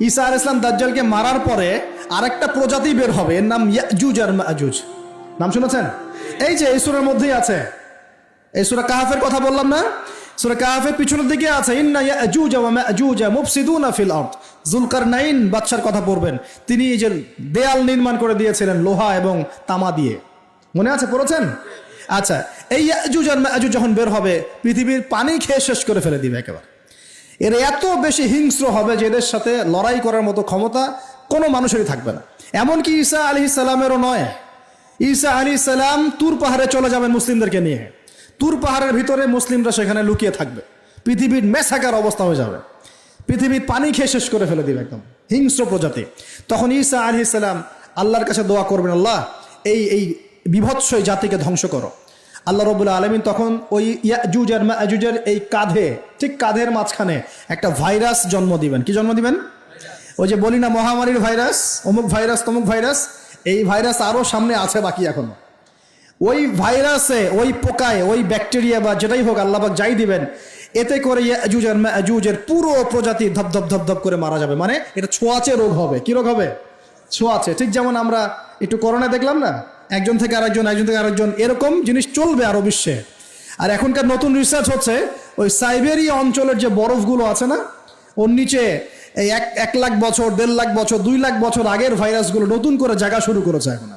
ঈসা আলাইহিস সালাম দাজ্জালকে মারার পরে আরেকটা প্রজাতি বের হবে, এর নাম ইয়াজুজ আর মাজুজ। নাম শুনেছেন? এই যে এই সূরার মধ্যেই আছে, এই সূরা কাহফের কথা বললাম না, সূরা কাহফের পিছনের দিকে আছে ইন্না ইয়াজুজ ওয়া মাজুজ মুফসিদুনা ফিল আরদ। যুলকারনাইন বাদশার কথা পড়বেন, তিনি এই যে দেয়াল নির্মাণ করে দিয়েছিলেন লোহা এবং তামা দিয়ে, মনে আছে, পড়েছেন? আচ্ছা, এই ইয়াজুজ আর মাজুজ যখন বের হবে পৃথিবীর পানি খেয়ে শেষ করে ফেলে দিবে একেবারে। এর এত বেশি হিংস্র হবে যে এদের সাথে লড়াই করার মতো ক্ষমতা কোনো মানুষেরই থাকবে না। এমনকি ঈসা আলাইহিস সালামেরও নয়। ঈসা আলাইহিস সালাম তুর পাহাড়ে চলে যাবেন মুসলিমদেরকে নিয়ে, তুর পাহাড়ের ভিতরে মুসলিমরা সেখানে লুকিয়ে থাকবে, পৃথিবীর মেসাকার অবস্থা হয়ে যাবে, পৃথিবীর পানি খেয়ে শেষ করে ফেলে দিবে একদম হিংস্র প্রজাতি। তখন ঈসা আলাইহিস সালাম আল্লাহর কাছে দোয়া করবেন, আল্লাহ এই বিভৎস জাতিকে ধ্বংস করো। আল্লাহ রাব্বুল আলামিন তখন ওই ইয়াজুজ আর মাজুজের এই কাঁধে, ঠিক কাঁধের মাঝখানে একটা ভাইরাস জন্ম দিবেন। কি জন্ম দিবেন? ওই যে বলি না মহামারীর ভাইরাস, অমুক ভাইরাস তমুক ভাইরাস, এই ভাইরাস আরও সামনে আছে বাকি এখনো। ওই ভাইরাসে, ওই পোকায়, ওই ব্যাকটেরিয়া বা যেটাই হোক আল্লাহ পাক যাই দিবেন, এতে করে ইয়াজুজ আর মাজুজের পুরো প্রজাতি ধপ ধপ ধপ করে মারা যাবে। মানে এটা ছোঁয়াচে রোগ হবে। কি রোগ হবে? ছোঁয়াচে। ঠিক যেমন আমরা একটু করোনা দেখলাম না, একজন থেকে আরেকজন, একজন থেকে আরেকজন, এরকম জিনিস চলবে আরো বিশ্বে। আর এখনকার নতুন রিসার্চ হচ্ছে ওই সাইবেরিয়া অঞ্চলের যে বরফগুলো আছে না, ওর নিচে এই 1 লাখ বছর, 1.5 লাখ বছর, 2 লাখ বছর আগের ভাইরাসগুলো নতুন করে জায়গা শুরু করেছে এখন।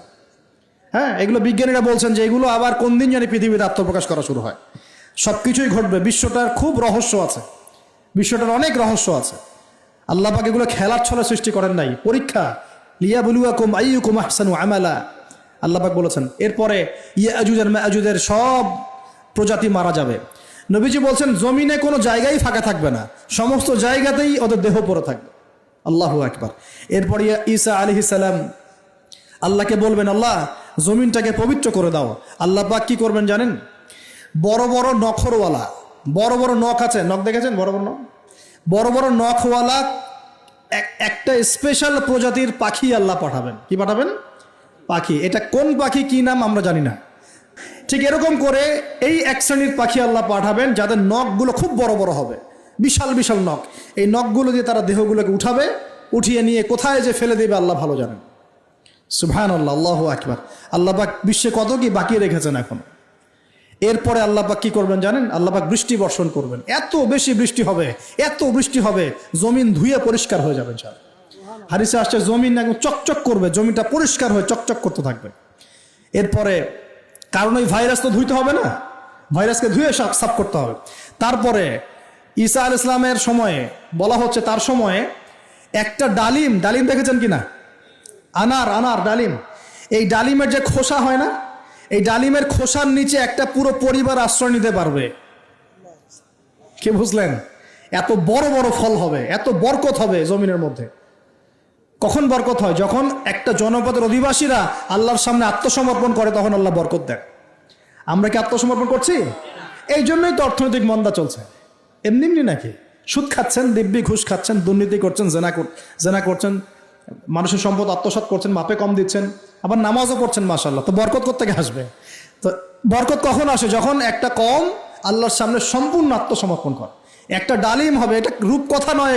হ্যাঁ, এগুলো বিজ্ঞানীরা বলছেন যে এগুলো আবার কোন দিন জানি পৃথিবীতে আত্মপ্রকাশ করা শুরু হয়। সব কিছুই ঘটবে। বিশ্বটার খুব রহস্য আছে, বিশ্বটার অনেক রহস্য আছে। আল্লাহ পাক এগুলো খেলার ছলে সৃষ্টি করেন নাই, পরীক্ষা। লিয়াবলুয়াকুম আইয়ুকুম আহসানু আমালা, আল্লাহ পাক বলেছেন। এরপরে ইয়াজুজ আর মাজুজের সব প্রজাতি মারা যাবে। নবীজি বলছেন জমিনে কোনো জায়গায় ফাঁকা থাকবে না, সমস্ত জায়গাতেই ওদের দেহ পড়ে থাকবে। আল্লাহু আকবার। এরপরে ঈসা আলাইহিস সালাম আল্লাহকে বলবেন, আল্লাহ জমিনটাকে পবিত্র করে দাও। আল্লাহ পাক কি করবেন জানেন? বড় বড় নখরওয়ালা, বড় বড় নখ আছে, নখ দেখেছেন? বড় বড় নখ, বড় বড় নখওয়ালা একটা স্পেশাল প্রজাতির পাখি আল্লাহ পাঠাবেন। কি পাঠাবেন? পাখি। এটা কোন পাখি, কি নাম আমরা জানি না। ঠিক এরকম করে এই এক শ্রেণীর পাখি আল্লাহ পাঠাবেন যাদের নখগুলো খুব বড় বড় হবে, বিশাল বিশাল নখ। এই নখগুলো দিয়ে তারা দেহগুলোকে উঠাবে, উঠিয়ে নিয়ে কোথায় যে ফেলে দেবে আল্লাহ ভালো জানেন। সুবহানাল্লাহ, আল্লাহু আকবার। আল্লাহ পাক বিশ্বে কত কি বাকি রেখেছেন এখন। এরপরে আল্লাহ পাক কি করবেন জানেন? আল্লাহ পাক বৃষ্টি বর্ষণ করবেন। এত বেশি বৃষ্টি হবে, এত বৃষ্টি হবে, জমিন ধুয়ে পরিষ্কার হয়ে যাবে। হাদিসে আসছে জমিন একদম চকচক করবে, জমিটা পরিষ্কার হয়ে চকচক করতে থাকবে। এরপরে কারণ ওই ভাইরাস তো ধুইতে হবে না, ভাইরাসকে ধুয়ে সাফ করতে হবে। তারপরে ঈসা আলাইহিস সালামের সময়ে বলা হচ্ছে, তার সময়ে একটা ডালিম, ডালিম দেখেছেন কিনা? আনার ডালিম, এই ডালিমের যে খোসা হয় না, এই ডালিমের খোসার নিচে একটা পুরো পরিবার আশ্রয় নিতে পারবে। কি বুঝলেন? এত বড় বড় ফল হবে, এত বরকত হবে জমিনের মধ্যে। কখন বরকত হয়? যখন একটা জনপদের অধিবাসীরা আল্লাহর সামনে আত্মসমর্পণ করে, তখন আল্লাহ বরকত দেয়। আমরা কি আত্মসমর্পণ করছি? এই জন্যই তো অর্থনৈতিক মন্দা চলছে। এমনি এমনি নাকি? সুদ খাচ্ছেন, দিব্যি ঘুষ খাচ্ছেন, দুর্নীতি করছেন, জেনা করছেন, মানুষের সম্পদ আত্মসাৎ করছেন, মাপে কম দিচ্ছেন, আবার নামাজও পড়ছেন, মাশাআল্লাহ। তো বরকত কোত্থেকে আসবে? তো বরকত কখন আসে? যখন একটা কম আল্লাহর সামনে সম্পূর্ণ আত্মসমর্পণ করে। একটা ডালিম হবে, এটা রূপকথা নয়,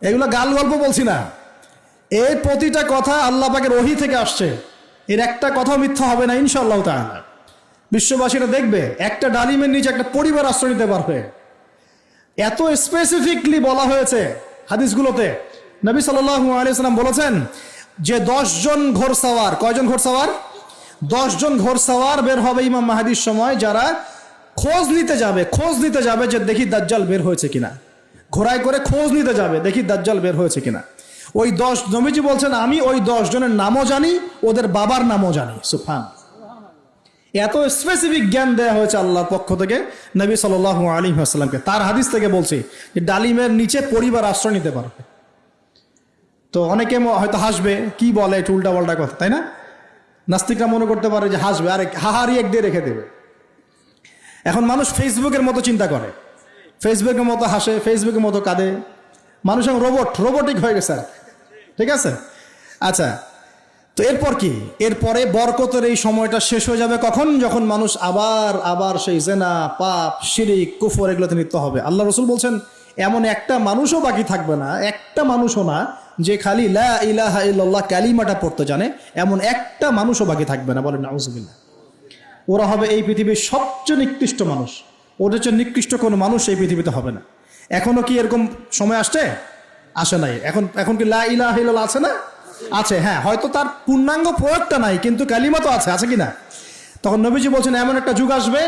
এগুলা গাল গল্প বলছি না। এই প্রতিটা কথা আল্লাহ পাকের ওহী থেকে আসছে, এর একটা কথা মিথ্যা হবে না ইনশাআল্লাহ তাআলা। বিশ্ববাসীরা দেখবে একটা ডালিমের নিচে একটা পরিবার আশ্রয় নিতে পারবে। এত স্পেসিফিকলি বলা হয়েছে হাদিসগুলোতে। নবী সাল্লাল্লাহু আলাইহি ওয়াসাল্লাম বলেছেন যে 10 জন ঘোড়সওয়ার, কয়জন ঘোড়সওয়ার? 10 জন ঘোড়সওয়ার বের হবে ইমাম মাহদির সময়, যারা খোঁজ নিতে যাবে যে দেখি দাজ্জাল বের হয়েছে কিনা। ঘোড়ায় করে খোঁজ নিতে যাবে, দেখি দাজ্জাল বের হয়েছে কিনা। ওই 10, নবীজি বলছেন আমি ওই 10 জনের নামও জানি, ওদের বাবার নামও জানি। সুবহানাল্লাহ, এত স্পেসিফিক জ্ঞান দেয়া হয়েছে আল্লাহর পক্ষ থেকে নবী সাল্লাল্লাহু আলাইহি ওয়াসাল্লামকে। তার হাদিস থেকে বলছি যে ডালিমের নিচে পরিবার আশ্রয় নিতে পারবে। তো অনেকে হয়তো হাসবে, কি বলে একটু উল্টা পাল্টা কথা, তাই না? নাস্তিকরা মনে করতে পারে যে হাসবে, আরে হাহারি এক দিয়ে রেখে দেবে। এখন মানুষ ফেসবুকের মতো চিন্তা করে, ফেসবুকের মতো হাসে, ফেসবুকের মতো কাঁদে। মানুষ এখন রোবটিক হয়ে গেছে। ঠিক আছে, আচ্ছা। তো এরপর কি? এরপরে বরকতের এই সময়টা শেষ হয়ে যাবে কখন? যখন মানুষ আবার সেই জেনা, পাপ, শিরিক, কুফর এগুলোতে লিপ্ত হবে। আল্লাহ রাসূল বলছেন এমন একটা মানুষও বাকি থাকবে না, একটা মানুষও না যে খালি লা ইলাহা ইল্লাল্লাহ কালিমাটা পড়তে জানে, এমন একটা মানুষও বাকি থাকবে না। বলেন নাউজুবিল্লাহ। ওরা হবে এই পৃথিবীর সবচেয়ে নিকৃষ্ট মানুষ। ওদের চেয়ে নিকৃষ্ট কোনো মানুষ এই পৃথিবীতে হবে না। এখনো কি এরকম সময় আসছে? আসে নাই। এখন কি লা ইলাহা ইল্লাল্লাহ আছে না? আছে, হ্যাঁ। হয়তো তার পূর্ণাঙ্গ প্রয়োগটা নাই, কিন্তু কালিমা তো আছে কি না? তখন নবীজি বলছেন এমন একটা যুগ আসবে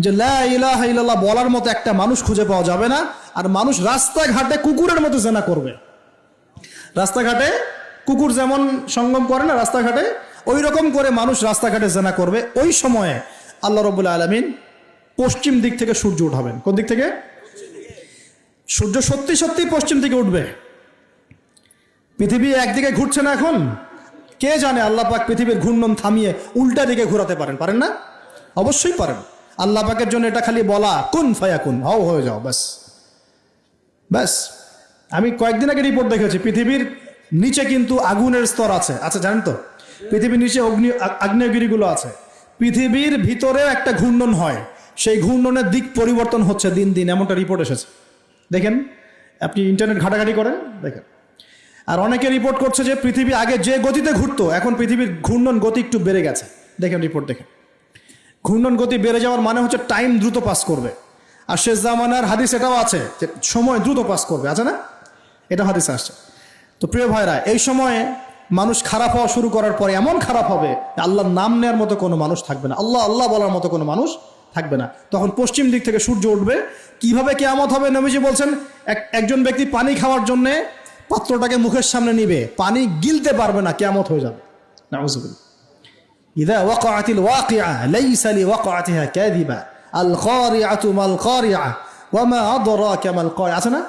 যে লা ইলাহা ইল্লাল্লাহ বলার মতো একটা মানুষ খুঁজে পাওয়া যাবে না। আর মানুষ রাস্তাঘাটে কুকুরের মতো জেনা করবে। রাস্তাঘাটে কুকুর যেমন সঙ্গম করে না রাস্তাঘাটে, ওই রকম করে মানুষ রাস্তাঘাটে জেনা করবে। ওই সময়ে আল্লাহ রাব্বুল আলামিন পশ্চিম দিক থেকে সূর্য উঠাবেন। কোন দিক থেকে? সূর্য সত্যি সত্যি পশ্চিম দিকে উঠবে। পৃথিবী একদিকে ঘুরছে না এখন? কে জানে আল্লাহ পাক পৃথিবীর ঘূর্ণন থামিয়ে উল্টা দিকে ঘোরাতে পারেন না? অবশ্যই পারেন। আল্লাহ পাকের জন্য এটা খালি বলা, কুন ফায়াকুন, হও হয়ে যাও, ব্যাস ব্যাস। আমি কয়েকদিন আগে রিপোর্ট দেখেছি, পৃথিবীর নিচে কিন্তু আগুনের স্তর আছে। আচ্ছা, জানেন তো পৃথিবীর নিচে আগ্নেয়গিরিগুলো আছে। পৃথিবীর ভিতরেও একটা ঘূর্ণন হয়, সেই ঘূর্ণনের দিক পরিবর্তন হচ্ছে দিন দিন, এমনটা রিপোর্ট এসেছে। দেখেন, আপনি ইন্টারনেট ঘাটাঘাটি করেন, দেখেন। আর অনেকে রিপোর্ট করছে যে পৃথিবী আগে যে গতিতে ঘুরতো, এখন পৃথিবীর ঘূর্ণন গতি একটু বেড়ে গেছে। দেখেন রিপোর্ট, দেখেন। ঘূর্ণন গতি বেড়ে যাওয়ার মানে হচ্ছে টাইম দ্রুত পাস করবে। আর শেষ জামানার হাদিস এটাও আছে যে সময় দ্রুত পাস করবে, আছে না? এটা হাদিস আসছে। তো প্রিয় ভাইরা, এই সময়ে মানুষ খারাপ হওয়া শুরু করার পরে এমন খারাপ হবে, আল্লাহর নাম নেওয়ার মতো কোনো মানুষ থাকবে না, আল্লাহ আল্লাহ বলার মতো কোনো মানুষ থাকবে না। তখন পশ্চিম দিক থেকে সূর্য উঠবে। কিভাবে কিয়ামত হবে? নবীজি বলছেন একজন ব্যক্তি পানি খাওয়ার জন্যে পাত্রটাকে মুখের সামনে নিবে, পানি গিলতে পারবে না, কিয়ামত হয়ে যাবে। নাউযুবিল্লাহ। ইযা ওয়াকাআতিল ওয়াকিআ লাইসা লিওয়াকাআতিহা কাযিবা আল কারিআতু মাল কারিআ ওয়া মা আদরাকা মাল কারিআ। আছে না?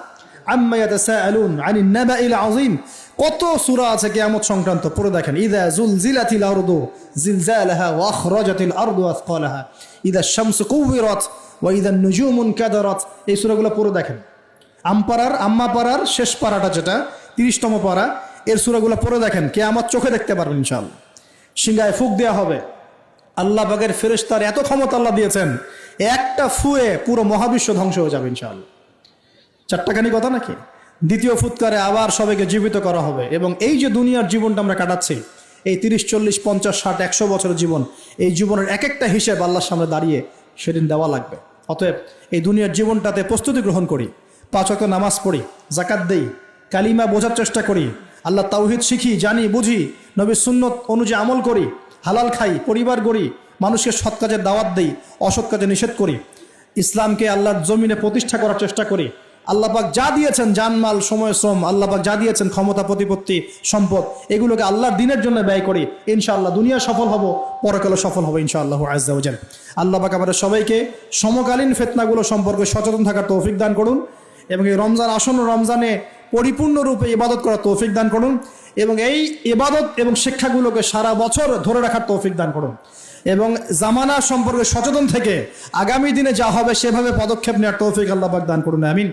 আম্মা ইয়াতাসাআলুন আনিন নাবাইল আযীম। কত সূরা আছে কিয়ামত সংক্রান্ত, পড়ে দেখেন। ইযা যুলজিলাতিল আরদু জিলজালাহা ওয়া আখরাজাতিল আরদু আসকালাহা ইযা শামসু কুওয়িরাত ওয়া ইযা নুজুমু কাদারাত। এই সূরাগুলো পড়ে দেখেন। আম্মা পাড়ার শেষ পাড়াটা, যেটা 30তম পাড়া, এর সূরাগুলো পড়ে দেখেন। কিয়ামত চোখে দেখতে পারবেন ইনশাআল্লাহ। সিংহায় ফুঁক দেওয়া হবে। আল্লাহ পাকের ফেরেশতার এত ক্ষমতা আল্লাহ দিয়েছেন, একটা ফুয়ে পুরো মহাবিশ্ব ধ্বংস হয়ে যাবে ইনশাআল্লাহ। চারটাখানি কথা নাকি? দ্বিতীয় ফুৎকারে আবার সবাইকে জীবিত করা হবে। এবং এই যে দুনিয়ার জীবনটা আমরা কাটাচ্ছি, এই 30, 40, 50, 60, 100 বছরের জীবন, এই জীবনের এক একটা হিসেব আল্লাহর সামনে দাঁড়িয়ে সেদিন দেওয়া লাগবে। অতএব এই দুনিয়ার জীবনটাতে প্রস্তুতি গ্রহণ করি, 5 ওয়াক্ত নামাজ পড়ি, যাকাত দেই, কালিমা বোঝার চেষ্টা করি, আল্লাহ তাওহীদ শিখি, জানি, বুঝি, নবীর সুন্নত অনুযায়ী আমল করি, হালাল খাই, পরিবার গড়ি, মানুষকে সৎ কাজের দাওয়াত দেই, অসৎ কাজে নিষেধ করি, ইসলামকে আল্লাহর জমিনে প্রতিষ্ঠা করার চেষ্টা করি। আল্লাহ পাক যা দিয়েছেন, জানমাল, সময়, শ্রম, আল্লাহ পাক যা দিয়েছেন, ক্ষমতা, প্রতিপত্তি, সম্পদ, এগুলোকে আল্লাহর দিনের জন্য ব্যয় করি। ইনশাআল্লাহ দুনিয়া সফল হব, পরকালে সফল হবে ইনশাআল্লাহ আযজা ওয়া জাল। আল্লাহ পাক আমাদের সবাইকে সমকালীন ফিতনাগুলো সম্পর্কে সচেতন থাকার তৌফিক দান করুন, এবং এই রমজান, আসন্ন রমজানে পরিপূর্ণরূপে ইবাদত করার তৌফিক দান করুন, এবং এই ইবাদত এবং শিক্ষাগুলোকে সারা বছর ধরে রাখার তৌফিক দান করুন, এবং জামানা সম্পর্কে সচেতন থেকে আগামী দিনে যা হবে সেভাবে পদক্ষেপ নেওয়ার তৌফিক আল্লাহ পাক দান করুন। আমিন।